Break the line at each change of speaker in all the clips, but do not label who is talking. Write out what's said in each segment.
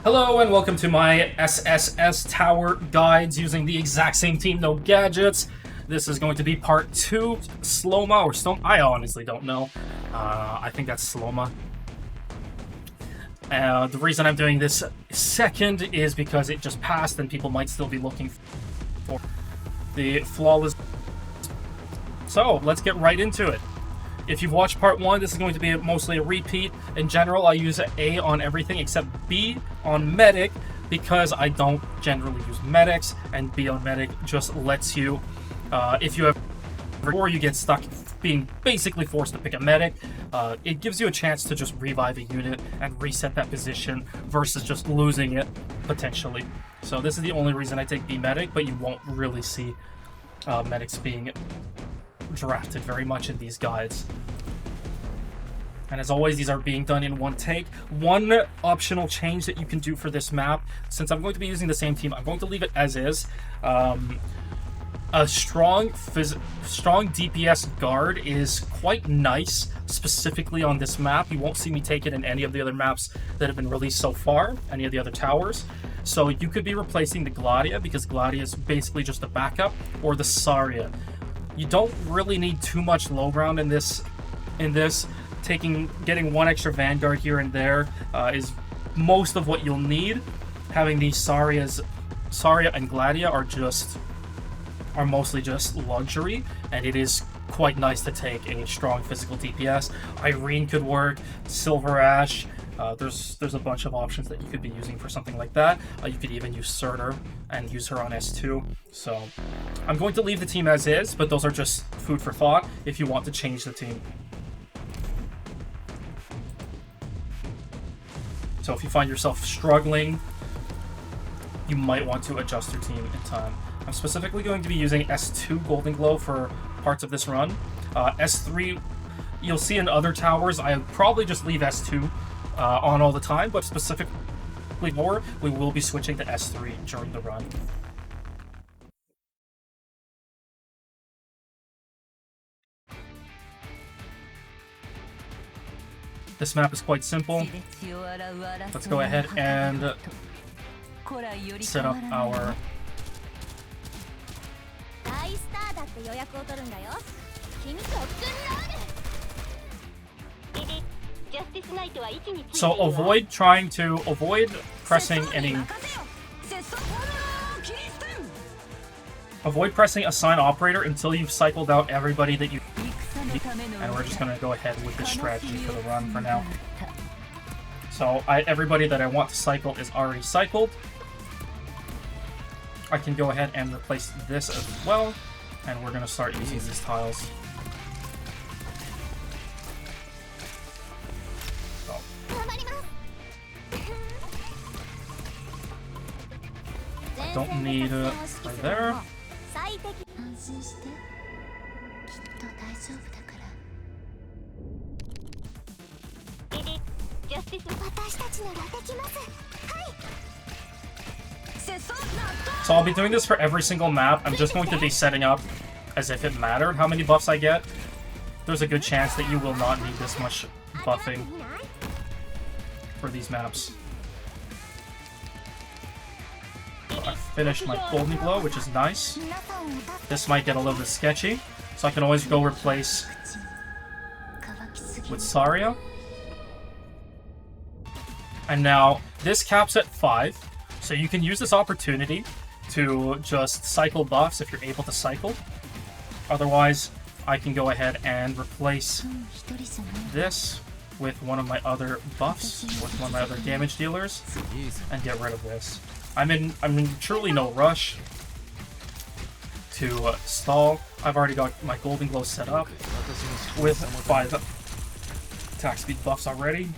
Hello and welcome to my SSS tower guides using the exact same team, no gadgets. This is going to be part 2, Sloma or Stone. I honestly don't know. I think that's Sloma. The reason I'm doing this second is because it just passed and people might still be looking for the flawless. So let's get right into it. If you've watched part 1, this is going to be mostly a repeat. In general, I use A on everything except B on medic because I don't generally use medics, and B on medic just lets you, if you have, or you get stuck being basically forced to pick a medic, it gives you a chance to just revive a unit and reset that position versus just losing it potentially. So this is the only reason I take B medic, but you won't really see medics being drafted very much in these guides. And as always, these are being done in one take. One optional change that you can do for this map, since I'm going to be using the same team, I'm going to leave it as is. A strong DPS guard is quite nice, specifically on this map. You won't see me take it in any of the other maps that have been released so far, any of the other towers. So you could be replacing the Gladia, because Gladia is basically just a backup, or the Saria. You don't really need too much low ground in this. Getting one extra Vanguard here and there is most of what you'll need. Having these Saria and Gladia are mostly just luxury, and it is quite nice to take a strong physical DPS. Irene could work, Silver Ash. There's a bunch of options that you could be using for something like that. You could even use Surtur and use her on S2. So I'm going to leave the team as is, but those are just food for thought if you want to change the team. So if you find yourself struggling, you might want to adjust your team in time. I'm specifically going to be using S2 Golden Glow for parts of this run. S3, you'll see in other towers, I probably just leave S2 on all the time, but specifically more, we will be switching to S3 during the run. This map is quite simple. Let's go ahead and set up our So avoid pressing assign operator until you've cycled out everybody that you need. And we're just gonna go ahead with this strategy for the run for now. So everybody that I want to cycle is already cycled. I can go ahead and replace this as well, and we're gonna start using these tiles. Don't need right there. So I'll be doing this for every single map. I'm just going to be setting up as if it mattered how many buffs I get. There's a good chance that you will not need this much buffing for these maps. I finished my Golden Glow, which is nice. This might get a little bit sketchy, so I can always go replace with Saria. And now, this caps at 5, so you can use this opportunity to just cycle buffs if you're able to cycle. Otherwise, I can go ahead and replace this with one of my other buffs, with one of my other damage dealers, and get rid of this. I'm in truly no rush to stall. I've already got my Golden Glow set up with 5 attack speed buffs already.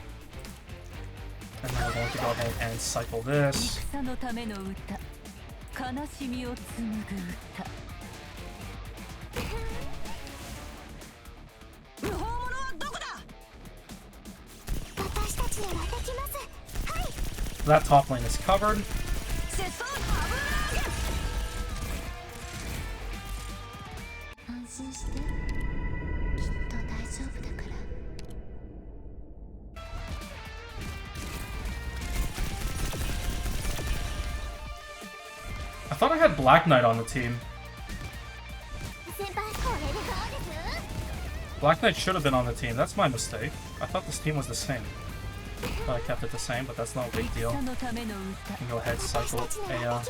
And then we're going to go ahead and cycle this. That top lane is covered. I thought I had Black Knight on the team. Black Knight should have been on the team. That's my mistake. I thought this team was the same. But I kept it the same, but that's not a big deal. You can go ahead, cycle Eyja.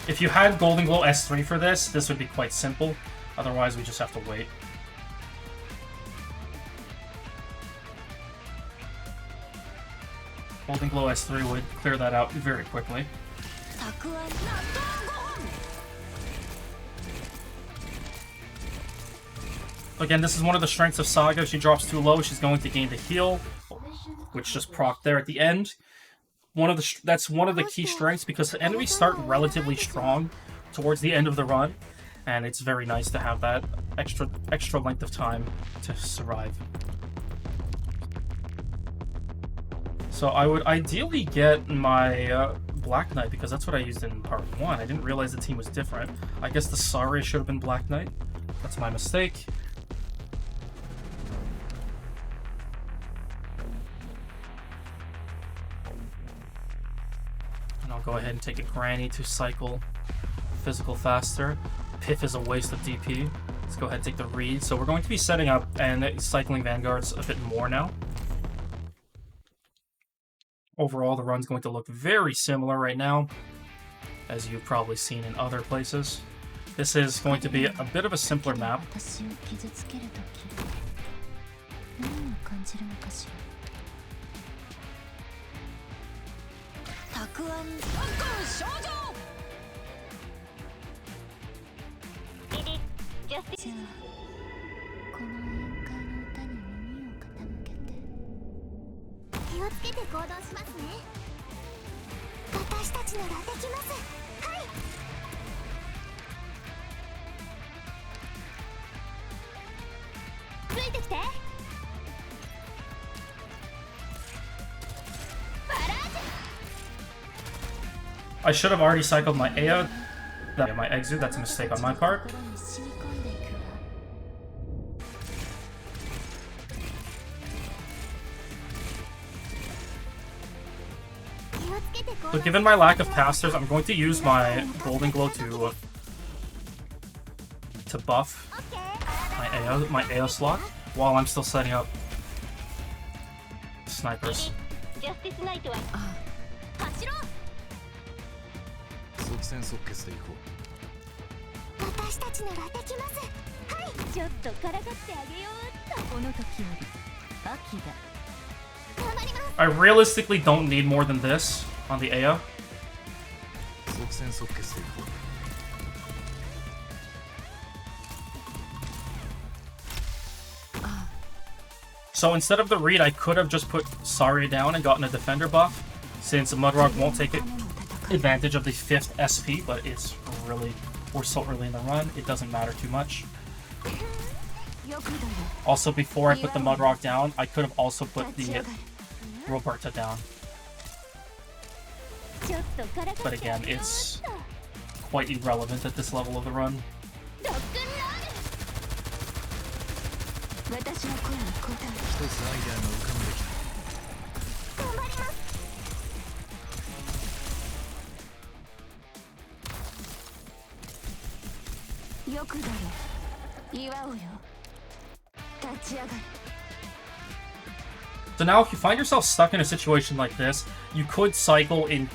If you had Golden Glow S3 for this would be quite simple. Otherwise, we just have to wait. Golden Glow S3 would clear that out very quickly. Again, this is one of the strengths of Saga. If she drops too low, she's going to gain the heal, which just proc there at the end. That's one of the key strengths, because the enemies start relatively strong towards the end of the run, and it's very nice to have that extra length of time to survive. So I would ideally get my Black Knight, because that's what I used in part 1. I didn't realize the team was different. I guess the Sari should have been Black Knight. That's my mistake. Go ahead and take a Granny to cycle physical faster. Piff is a waste of DP. Let's go ahead and take the Reed. So we're going to be setting up and cycling Vanguards a bit more now. Overall, the run's going to look very similar right now, as you've probably seen in other places. This is going to be a bit of a simpler map. I should have already cycled my Eyja. My Exude, that's a mistake on my part. So given my lack of casters, I'm going to use my Golden Glow to buff my Eyja slot while I'm still setting up snipers. I realistically don't need more than this on the Eyja. So instead of the Reed, I could have just put Sari down and gotten a defender buff, since Mudrock won't take advantage of the 5th SP, but it's really, we're so early in the run, it doesn't matter too much. Also, before I put the Mudrock down, I could have also put the Roberta down. But again, it's quite irrelevant at this level of the run. So now if you find yourself stuck in a situation like this, you could cycle in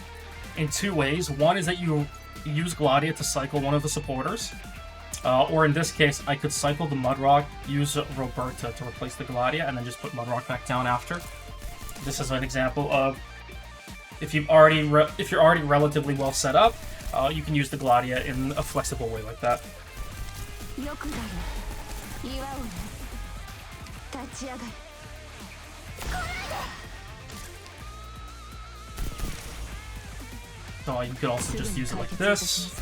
2 ways. One is that you use Gladia to cycle one of the supporters. Or in this case, I could cycle the Mudrock, use Roberta to replace the Gladia, and then just put Mudrock back down after. This is an example of If you're already relatively well set up, you can use the Gladia in a flexible way like that. So you could also just use it like this.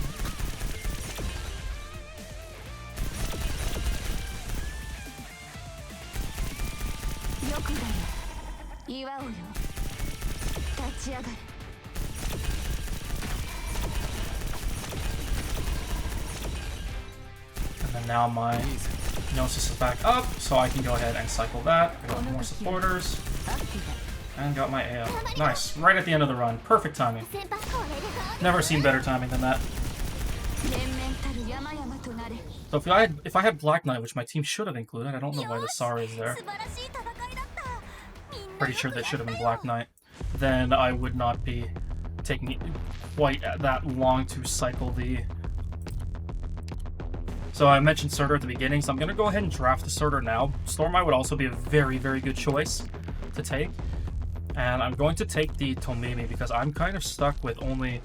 And then now my Gnosis is back up, so I can go ahead and cycle that. I got more supporters. And got my Eyja. Nice. Right at the end of the run. Perfect timing. Never seen better timing than that. So if I had Black Knight, which my team should have included, I don't know why the Sari is there. Pretty sure that should have been Black Knight. Then I would not be taking it quite that long to cycle the... So I mentioned Surtur at the beginning, so I'm going to go ahead and draft the Surtur now. Sloma would also be a very, very good choice to take. And I'm going to take the Tomimi because I'm kind of stuck with only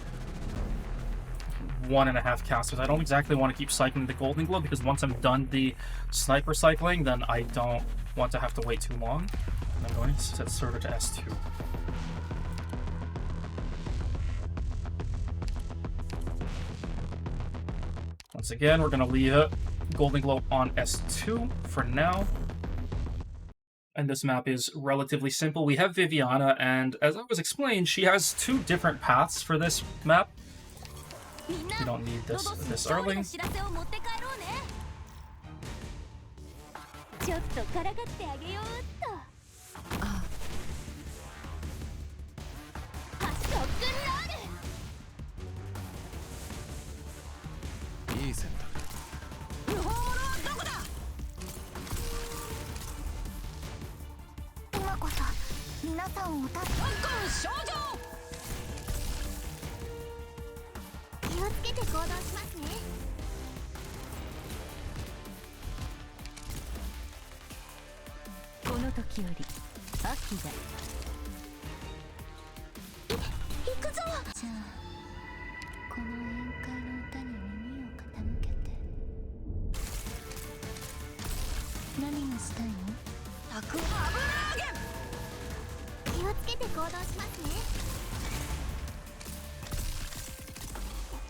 1.5 casters. I don't exactly want to keep cycling the Golden Glow because once I'm done the sniper cycling, then I don't want to have to wait too long. And I'm going to set Surtur to S2. Once again, we're going to leave it Golden Glow on S2 for now. And this map is relatively simple. We have Viviana, and as I was explained, she has 2 different paths for this map. We don't need this early.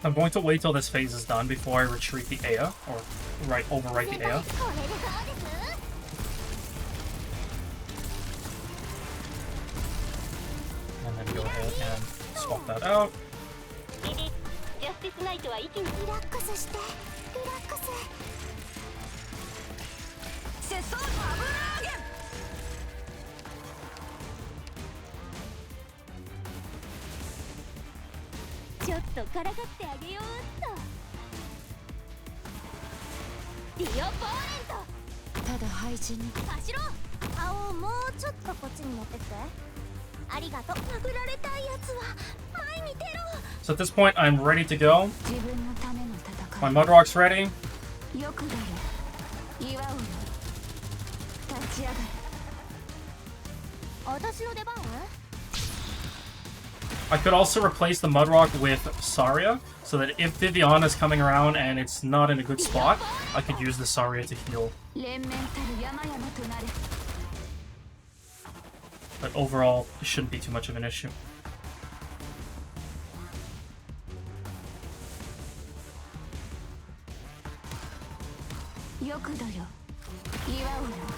I'm going to wait till this phase is done before I retreat the Eyja, or overwrite the Eyja. And then go ahead and swap that out. So at this point, I'm ready to go. My Mudrock's ready. I could also replace the Mudrock with Saria, so that if Viviana is coming around and it's not in a good spot, I could use the Saria to heal. But overall, it shouldn't be too much of an issue.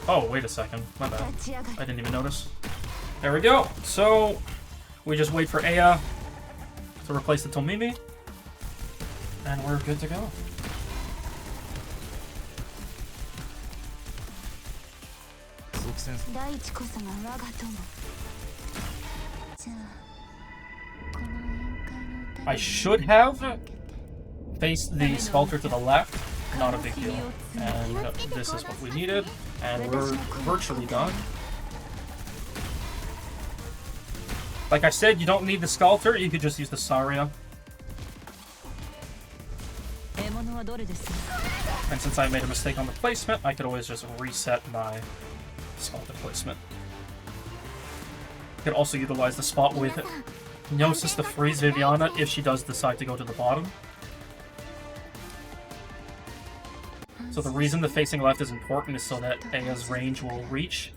Oh, wait a second. My bad. I didn't even notice. There we go. So, we just wait for Eyja to replace the Tomimi, and we're good to go. I should have faced the Sculptor to the left. Not a big deal. And this is what we needed, and we're virtually done. Like I said, you don't need the Sculptor, you could just use the Saria. And since I made a mistake on the placement, I could always just reset my Sculptor placement. You could also utilize the spot with Gnosis to freeze Viviana if she does decide to go to the bottom. So the reason the facing left is important is so that Eyja's range will reach.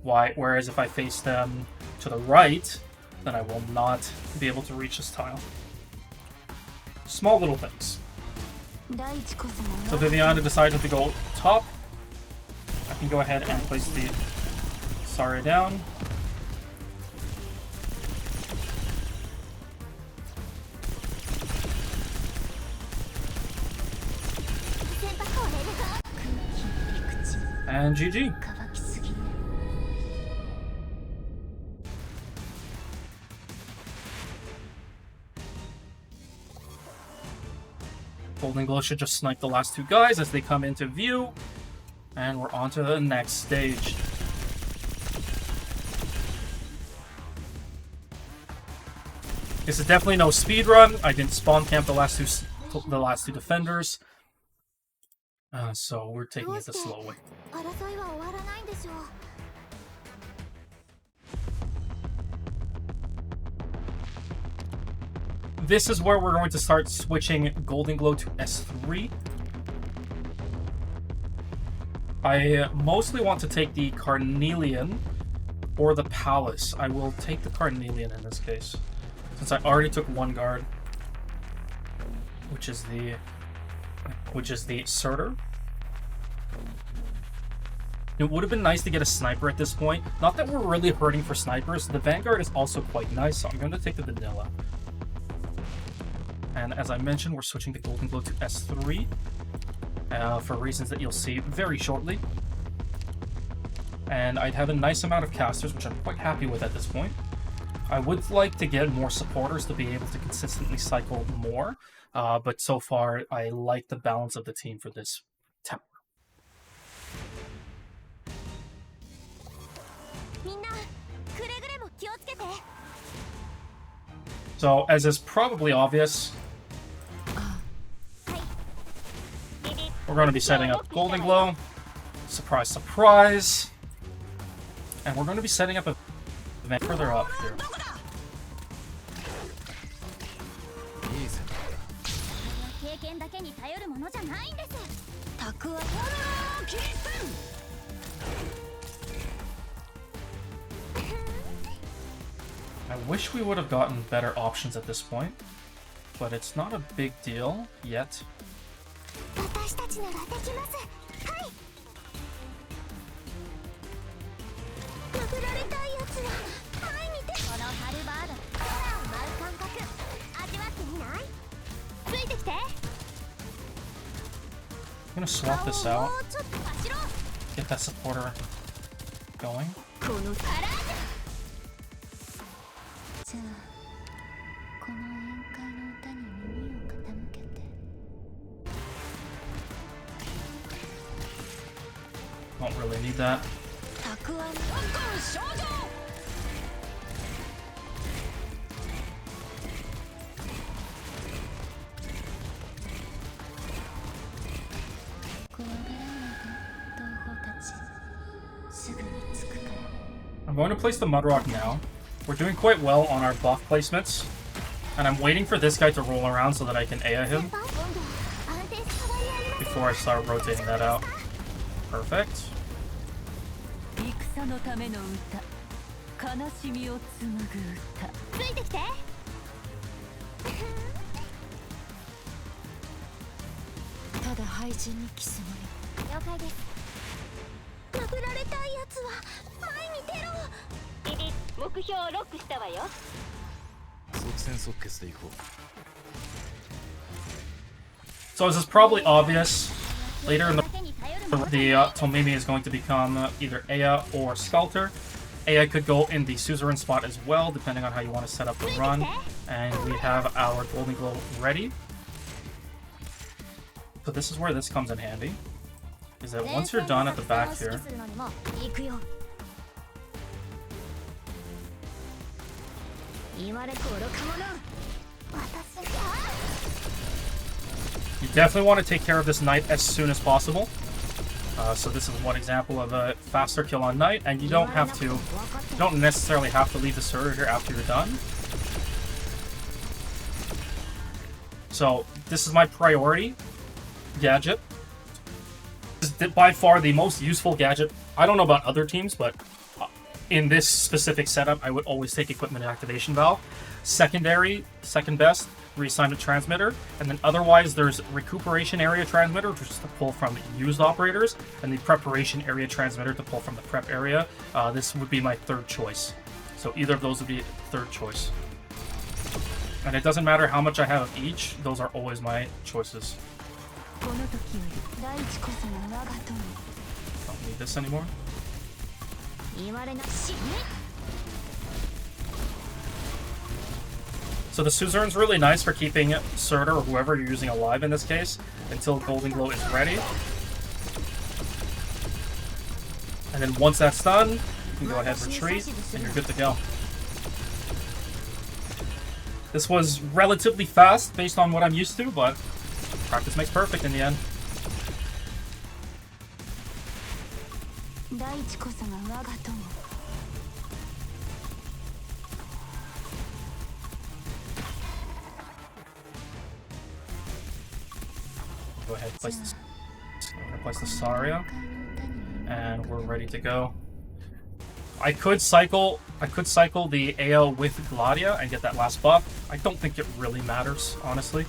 Whereas if I face them to the right, then I will not be able to reach this tile. Small little things. So Viviana decided to go top. I can go ahead and place the Saria down. And GG. Golden Glow should just snipe the last two guys as they come into view. And we're on to the next stage. This is definitely no speed run. I didn't spawn camp the last two defenders. So we're taking it the slow way. This is where we're going to start switching Golden Glow to S3. I mostly want to take the Carnelian or the Palace. I will take the Carnelian in this case, since I already took one guard, which is the Surtur. It would have been nice to get a sniper at this point. Not that we're really hurting for snipers. The Vanguard is also quite nice, so I'm going to take the vanilla. And as I mentioned, we're switching the Golden Glow to S3 for reasons that you'll see very shortly. And I'd have a nice amount of casters, which I'm quite happy with at this point. I would like to get more supporters to be able to consistently cycle more, but so far I like the balance of the team for this tower. So, as is probably obvious, we're going to be setting up Golden Glow. Surprise, surprise. And we're going to be setting up a event further up here. I wish we would have gotten better options at this point, but it's not a big deal yet. I'm gonna swap this out, get that supporter going. Don't really need that. I'm going to place the Mudrock now. We're doing quite well on our buff placements, and I'm waiting for this guy to roll around so that I can Eyja him before I start rotating that out. Perfect. So as is probably obvious, later in the Tomimi is going to become either Eyja or Sculptor. Eyja could go in the suzerain spot as well, depending on how you want to set up the run. And we have our Golden Glow ready. So this is where this comes in handy, is that once you're done at the back here, you definitely want to take care of this knight as soon as possible. So this is one example of a faster kill on knight, and you don't necessarily have to leave the Surtur here after you're done. So this is my priority gadget. This is by far the most useful gadget. I don't know about other teams, but in this specific setup, I would always take Equipment Activation Valve. Secondary, second best, Reassignment Transmitter, and then otherwise there's Recuperation Area Transmitter, which is to pull from used operators, and the Preparation Area Transmitter to pull from the prep area. This would be my third choice. So either of those would be third choice. And it doesn't matter how much I have of each, those are always my choices. Don't need this anymore. So the Suzerain's really nice for keeping Surtur or whoever you're using alive in this case until Golden Glow is ready. And then once that's done, you can go ahead and retreat and you're good to go. This was relatively fast based on what I'm used to, but practice makes perfect in the end. Go ahead and place the Saria, and we're ready to go. I could cycle the Eyja with Gladia and get that last buff. I don't think it really matters, honestly.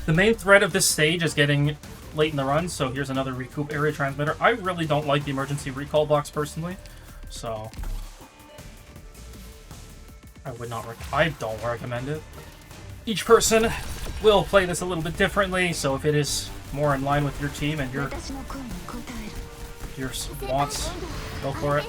The main threat of this stage is getting late in the run, so here's another Recoup Area Transmitter. I really don't like the Emergency Recall box personally, so I don't recommend it. Each person will play this a little bit differently, so if it is more in line with your team and your wants, go for it.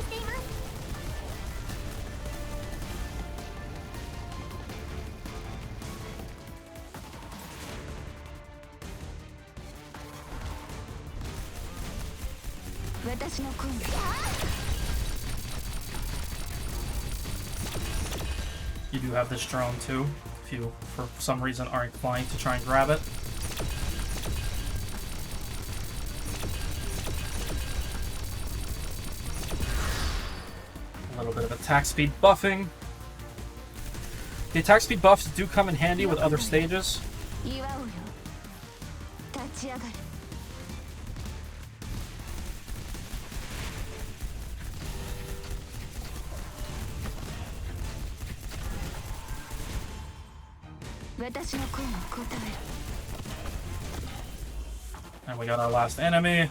You do have this drone too, if you for some reason are inclined to try and grab it. A little bit of attack speed buffing. The attack speed buffs do come in handy with other stages. And we got our last enemy.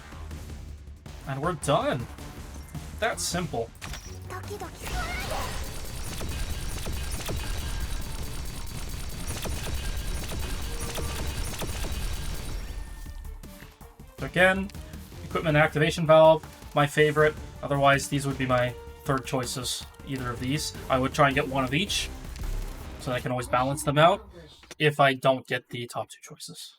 And we're done. That's simple. Again, Equipment Activation Valve, my favorite. Otherwise, these would be my third choices. Either of these. I would try and get one of each, so I can always balance them out if I don't get the top two choices.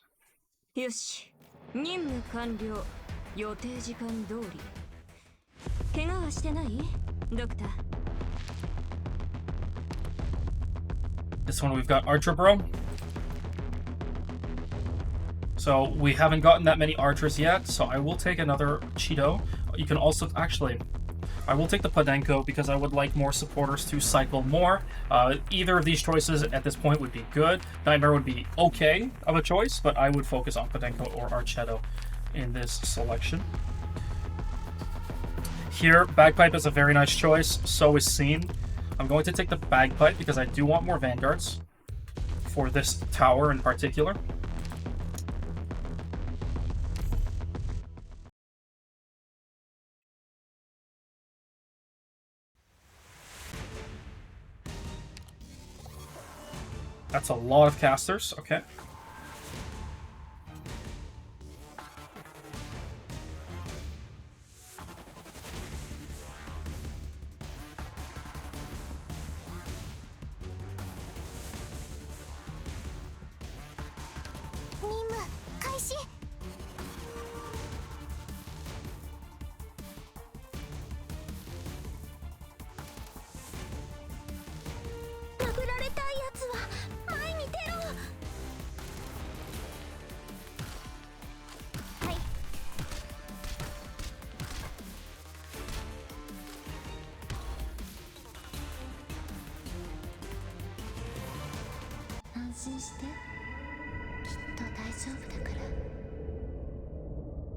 This one we've got Archer Bro. So we haven't gotten that many archers yet, so I will take another Cheeto. You can also, actually, I will take the Podenko because I would like more supporters to cycle more. Either of these choices at this point would be good. Nightmare would be okay of a choice, but I would focus on Podenko or Archetto in this selection. Here, Bagpipe is a very nice choice, so is Scene. I'm going to take the Bagpipe because I do want more Vanguards for this tower in particular. That's a lot of casters, okay.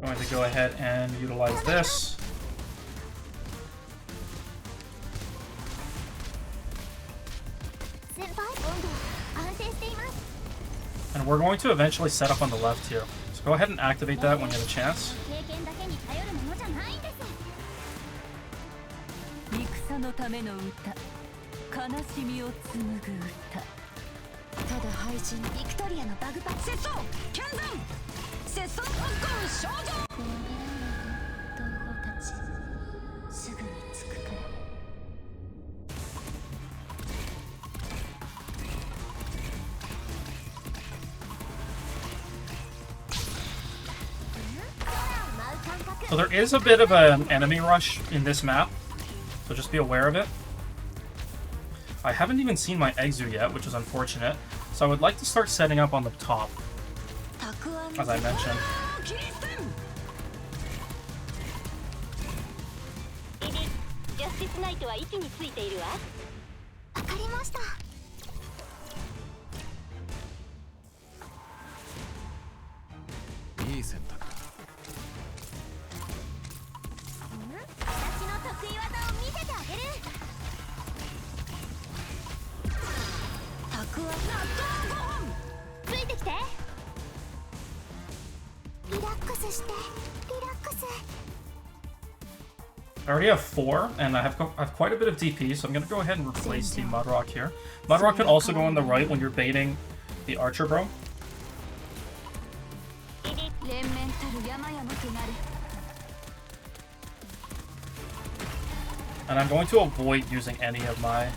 Going to go ahead and utilize this. And we're going to eventually set up on the left here. So go ahead and activate that when you have a chance. So there is a bit of an enemy rush in this map, so just be aware of it. I haven't even seen my Exu yet, which is unfortunate, so I would like to start setting up on the top, as I mentioned. I already have 4, and I have quite a bit of DP, so I'm going to go ahead and replace the Mudrock here. Mudrock can also go on the right when you're baiting the Archer Bro. And I'm going to avoid using any of my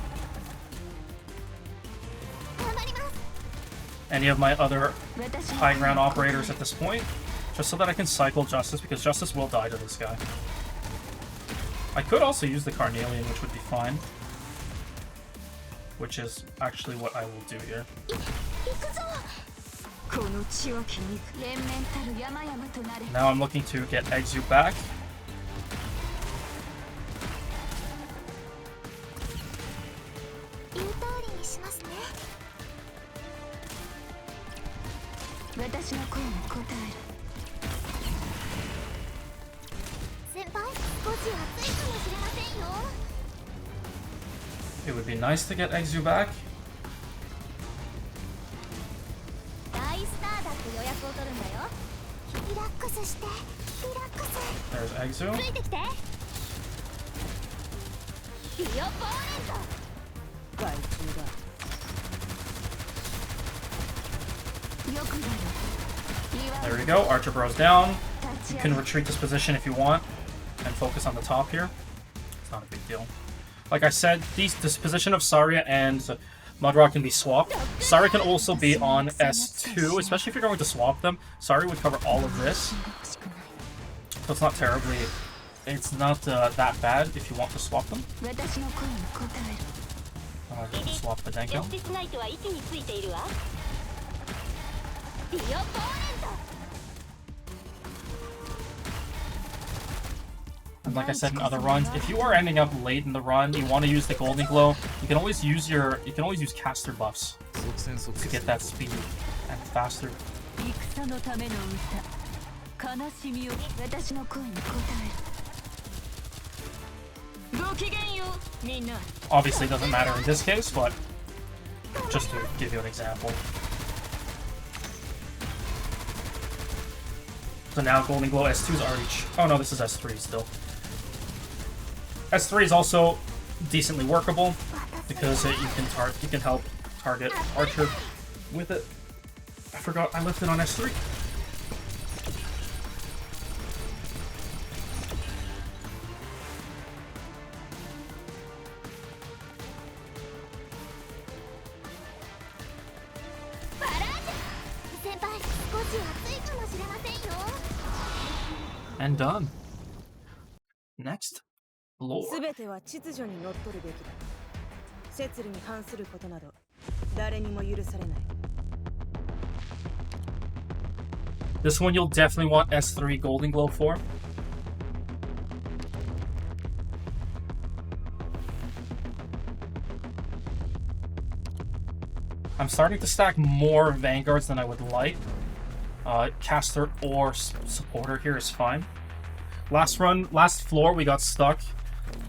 other high ground operators at this point, just so that I can cycle Justice, because Justice will die to this guy. I could also use the Carnelian, which would be fine. Which is actually what I will do here. Now I'm looking to get Exu back. It would be nice to get Exu back. There's Exu. There we go, Archer Bro's down. You can retreat this position if you want and focus on the top here. It's not a big deal. Like I said, this position of Saria and Mudrock can be swapped. Saria can also be on S2, especially if you're going to swap them. Saria would cover all of this. So it's not terribly... It's not that bad if you want to swap them. Just swap the Denko. And like I said in other runs, if you are ending up late in the run, you want to use the Golden Glow, you can always use caster buffs to get that speed and faster. Obviously it doesn't matter in this case, but just to give you an example. So now Golden Glow S2 is already... Oh no, this is S3 still. S3 is also decently workable because you can help target Archer with it. I forgot I left it on S3. And done. Next, lore. This one you'll definitely want S3 Golden Glow for. I'm starting to stack more Vanguards than I would like. Caster or Supporter here is fine. Last floor, we got stuck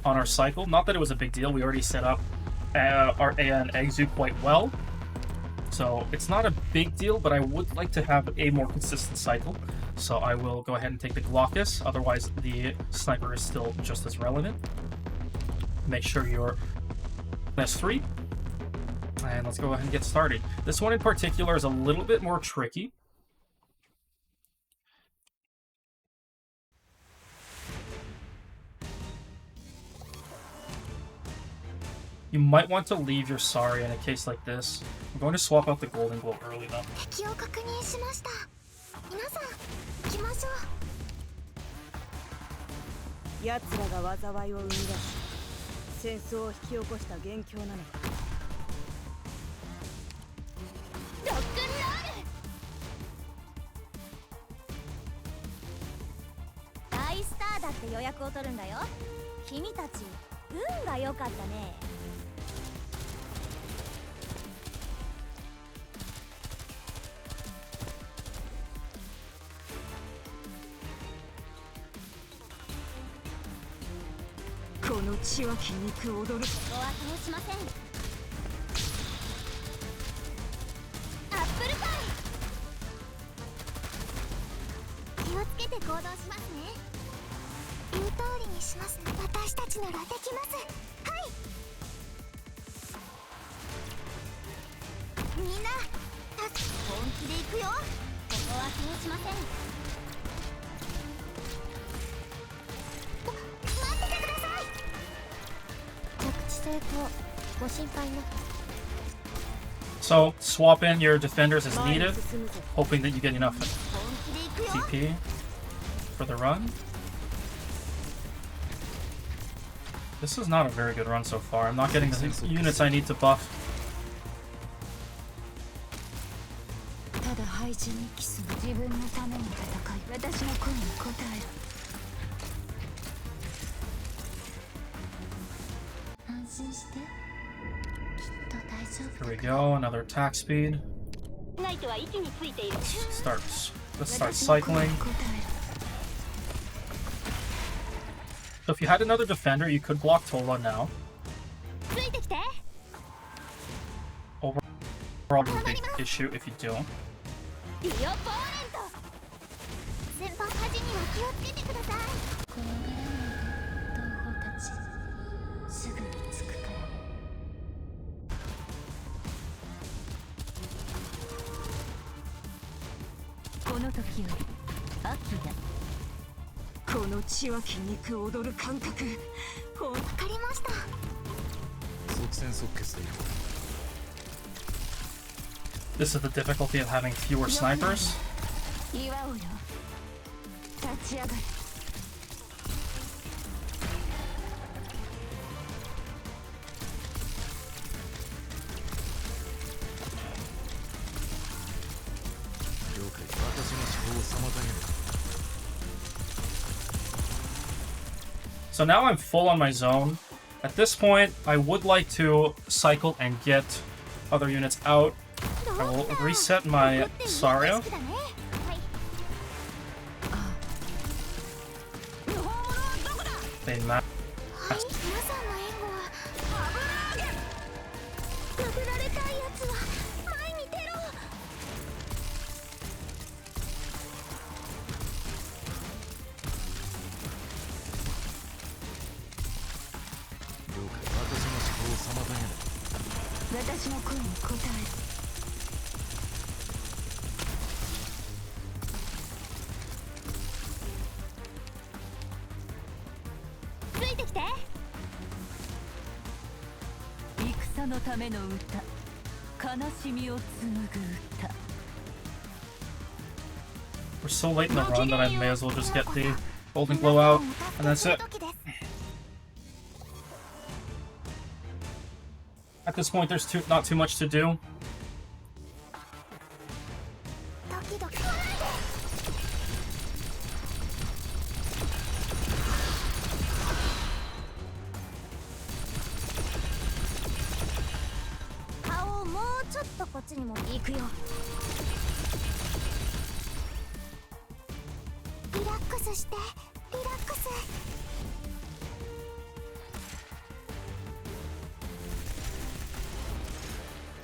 on our cycle. Not that it was a big deal. We already set up our Eyja and Exu quite well. So it's not a big deal, but I would like to have a more consistent cycle. So I will go ahead and take the Glaucus. Otherwise, the Sniper is still just as relevant. Make sure you're S3. And let's go ahead and get started. This one in particular is a little bit more tricky. You might want to leave your Sari in a case like this. I'm going to swap out the Golden Glow early though. So, swap in your defenders as needed, hoping that you get enough TP for the run. This is not a very good run so far. I'm not getting the units I need to buff. Here we go, another attack speed. Let's start cycling. So if you had another defender, you could block Tola now. Overall, a big issue if you don't. This is the difficulty of having fewer snipers. So now I'm full on my zone. At this point, I would like to cycle and get other units out. I will reset my Saria. They match. We're so late in the run that I may as well just get the Golden Glow out, and that's it. At this point, there's not too much to do.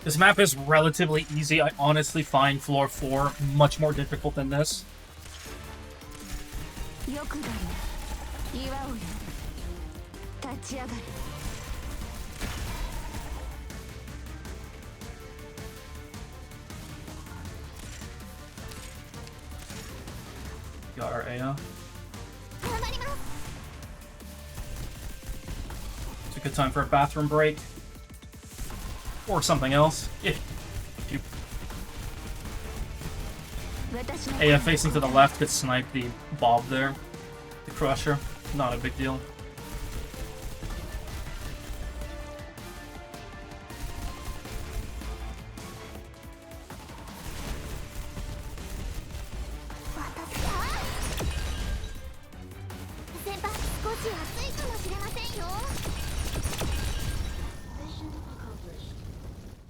This map is relatively easy. I honestly find floor 4 much more difficult than this. Got our Eyja. It's a good time for a bathroom break. Or something else. If you... Eyja facing to the left could snipe the Bob there. The Crusher. Not a big deal.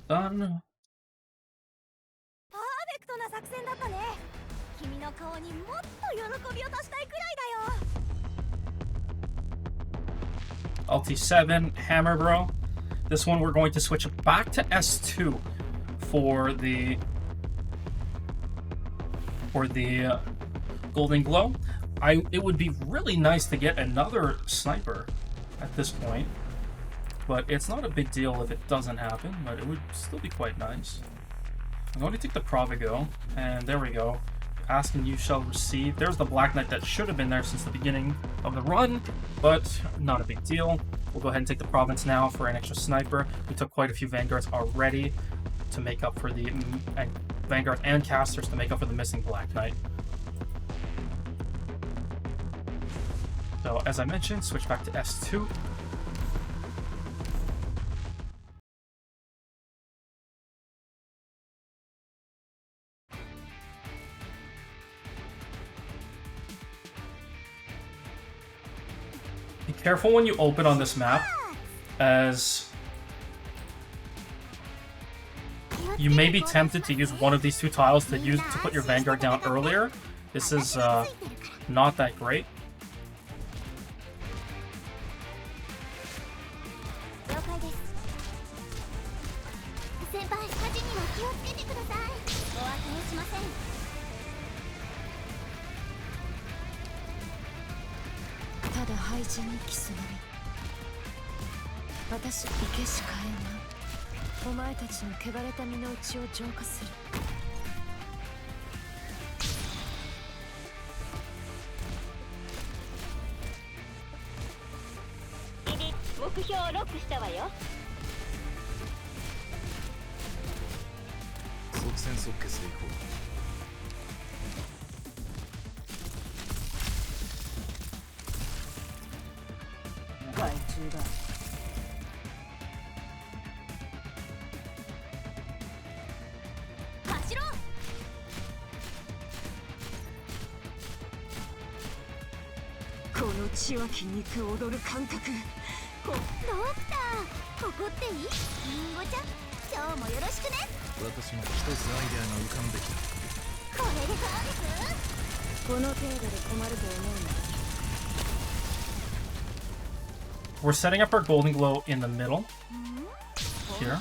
Done. LT7, Hammer Bro. This one we're going to switch back to S2 for the Golden Glow. It would be really nice to get another sniper at this point, but it's not a big deal if it doesn't happen, but it would still be quite nice. I'm going to take the Provigo, and there we go. Ask and you shall receive. There's the Black Knight that should have been there since the beginning of the run, but not a big deal. We'll go ahead and take the Province now for an extra sniper. We took quite a few Vanguards already to make up for the Vanguard and Casters to make up for the missing Black Knight. So as I mentioned, switch back to S2. Be careful when you open on this map, as you may be tempted to use one of these two tiles to put your Vanguard down earlier. This is not that great. We're setting up our Golden Glow in the middle here.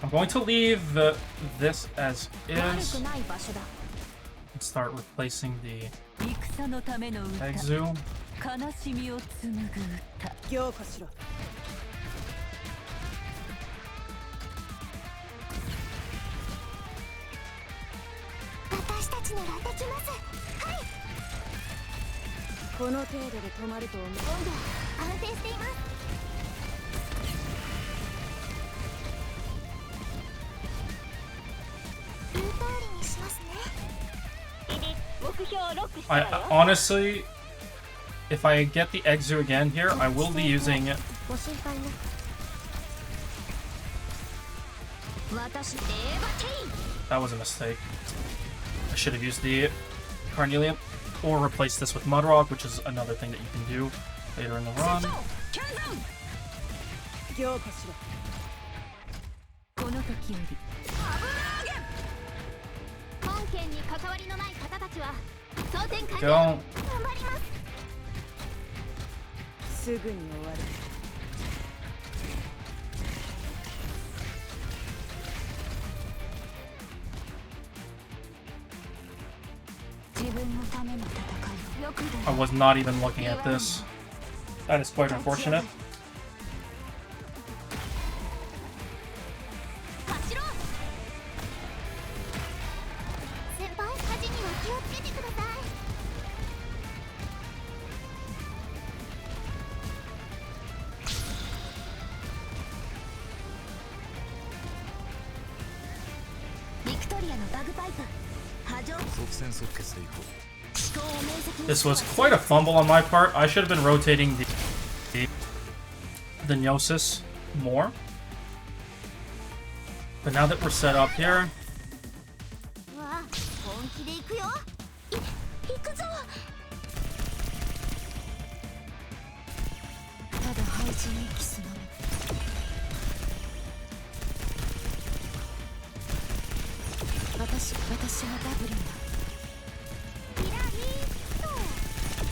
I'm going to leave this as is and start replacing the Exu. Honestly, if I get the Exu again here, I will be using... That was a mistake. I should have used the Carnelian, or replace this with Mudrock, which is another thing that you can do later in the run. Don't. I was not even looking at this. That is quite unfortunate. This was quite a fumble on my part. I should have been rotating the Gnosis more. But now that we're set up here...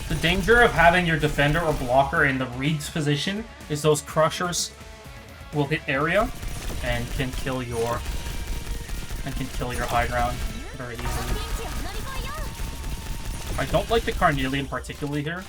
The danger of having your defender or blocker in the Reed's position is those crushers will hit area and can kill your high ground very easily. I don't like the Carnelian particularly here.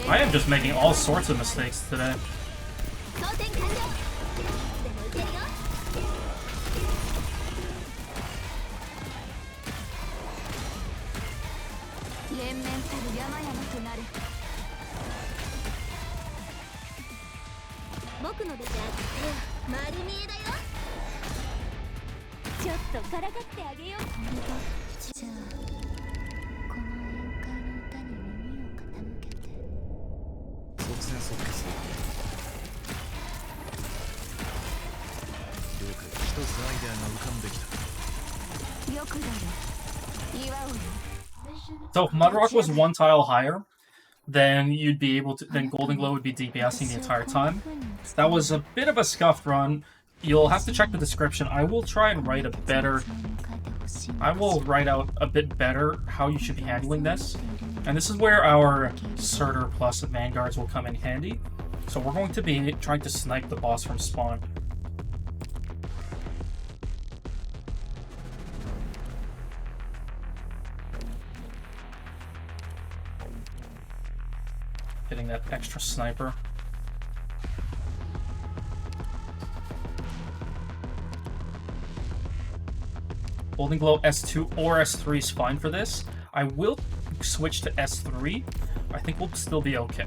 I am just making all sorts of mistakes today. So if Mudrock was one tile higher, then you'd be able to. Then Golden Glow would be DPSing the entire time. That was a bit of a scuffed run. You'll have to check the description. I will try and write a better. I will write out a bit better how you should be handling this. And this is where our Surtur plus Vanguards will come in handy. So we're going to be trying to snipe the boss from spawn. Getting that extra sniper. Golden Glow S2 or S3 is fine for this. I will switch to S3. I think we'll still be okay.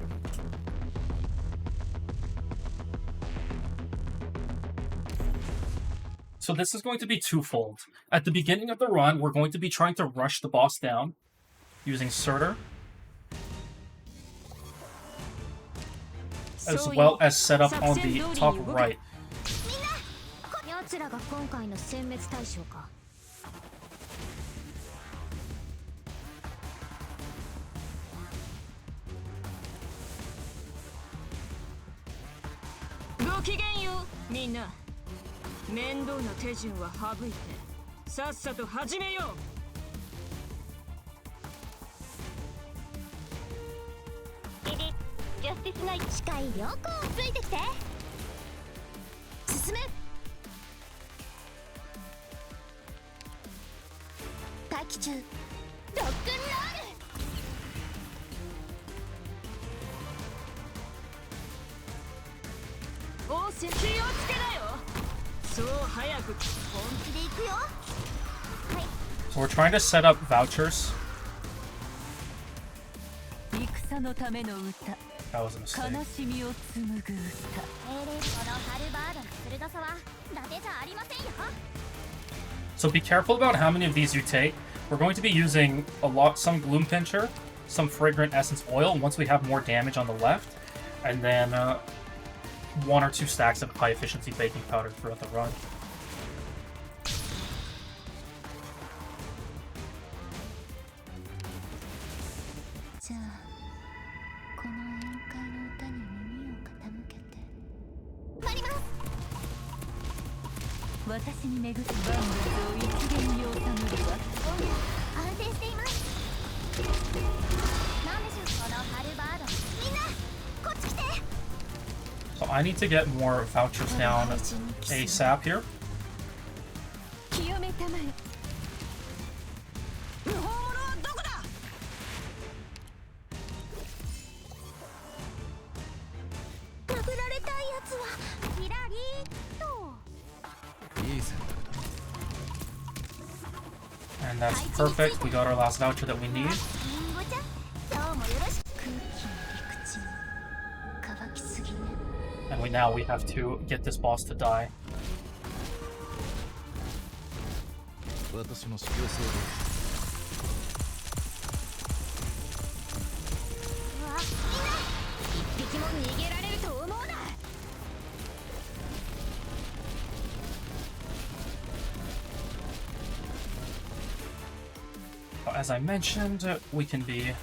So this is going to be twofold. At the beginning of the run, we're going to be trying to rush the boss down using Surtur, as well as set up on the top right. So we're trying to set up vouchers. That was a mistake. So be careful about how many of these you take. We're going to be using some Gloom Pincher, some Fragrant Essence Oil once we have more damage on the left, and then 1 or 2 stacks of high efficiency baking powder throughout the run. So I need to get more vouchers down ASAP here. And that's perfect. We got our last voucher that we need. And now we have to get this boss to die. As I mentioned, we can be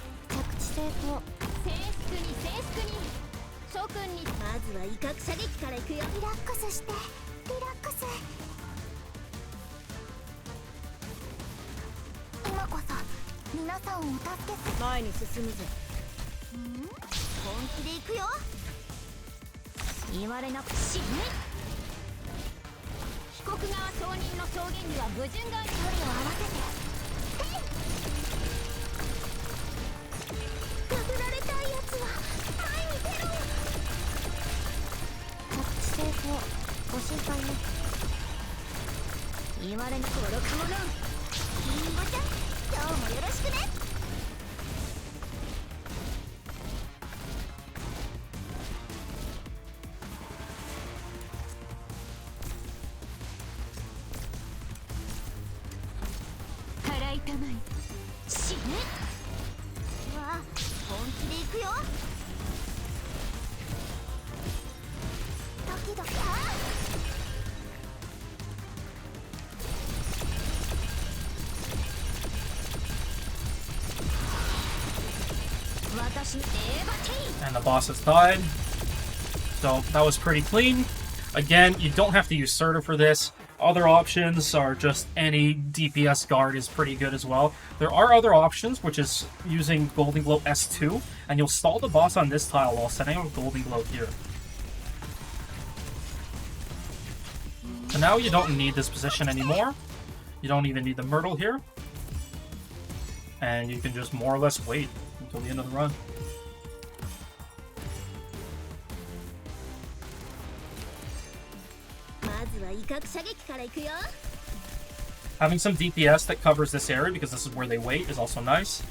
and the boss has died. So that was pretty clean. Again, you don't have to use Surtur for this. Other options are just any DPS guard is pretty good as well. There are other options, which is using Golden Glow S2, and you'll stall the boss on this tile while setting up Golden Glow here. So now you don't need this position anymore. You don't even need the Myrtle here. And you can just more or less wait until the end of the run. Having some DPS that covers this area, because this is where they wait, is also nice.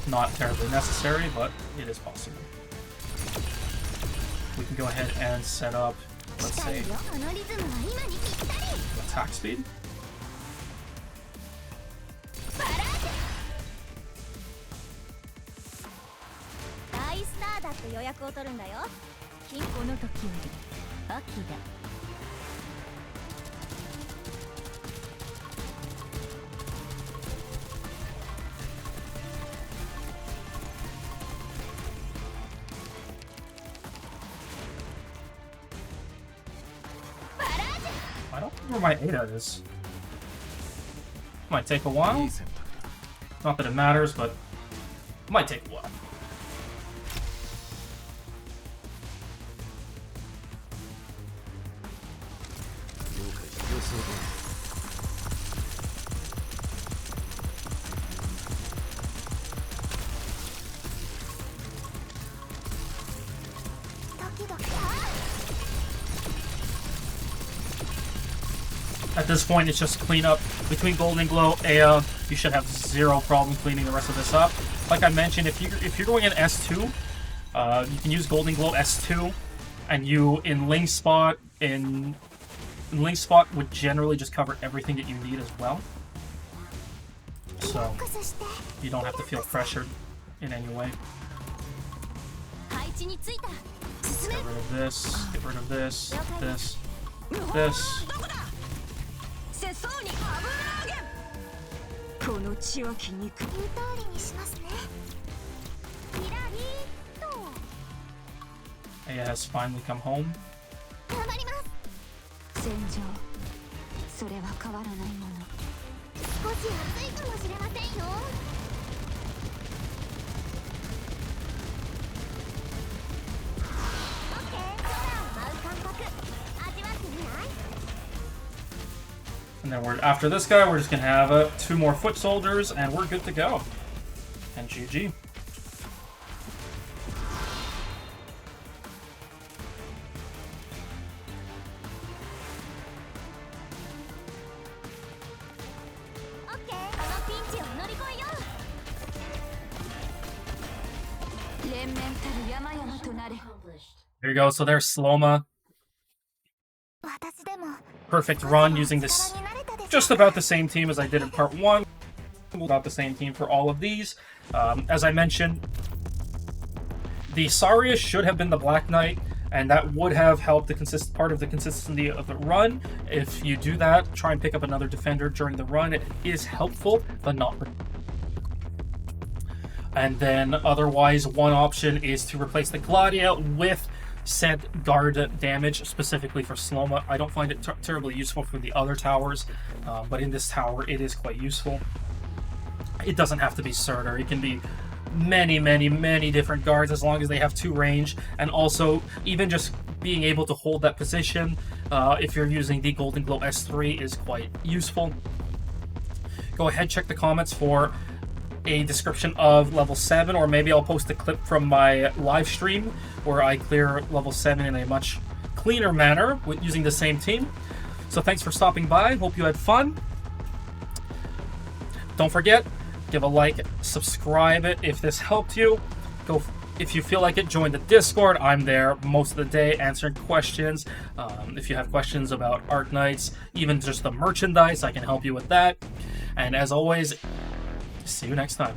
Not terribly necessary, but it is possible. We can go ahead and set up, let's say, attack speed. I don't know where my Eyja is. Might take a while. Not that it matters, but it might take a while. At this point, it's just clean up between Golden Glow, Eyja. You should have zero problem cleaning the rest of this up. Like I mentioned, if you're going in S2, you can use Golden Glow S2, and you in Link Spot would generally just cover everything that you need as well. So you don't have to feel pressured in any way. Get rid of this. Get rid of this. This. This. Eyja has finally come home. And then after this guy, we're just gonna have 2 more foot soldiers, and we're good to go. And GG. There you go. So there's Sloma. Perfect run using this, just about the same team as I did in part 1. About the same team for all of these. As I mentioned, the Saria should have been the Black Knight, and that would have helped the part of the consistency of the run. If you do that, try and pick up another defender during the run. It is helpful, but not. And then otherwise, one option is to replace the Gladia with said guard damage, specifically for Sloma. I don't find it terribly useful for the other towers, but in this tower it is quite useful. It doesn't have to be Surtur. It can be many different guards as long as they have 2 range, and also even just being able to hold that position if you're using the Golden Glow S3 is quite useful. Go ahead, check the comments for a description of level 7, or maybe I'll post a clip from my live stream where I clear level 7 in a much cleaner manner with using the same team. So thanks for stopping by. Hope you had fun. Don't forget, give a like, subscribe it if this helped you. If you feel like it, join the Discord. I'm there most of the day answering questions. If you have questions about Arknights, even just the merchandise, I can help you with that. And as always, see you next time.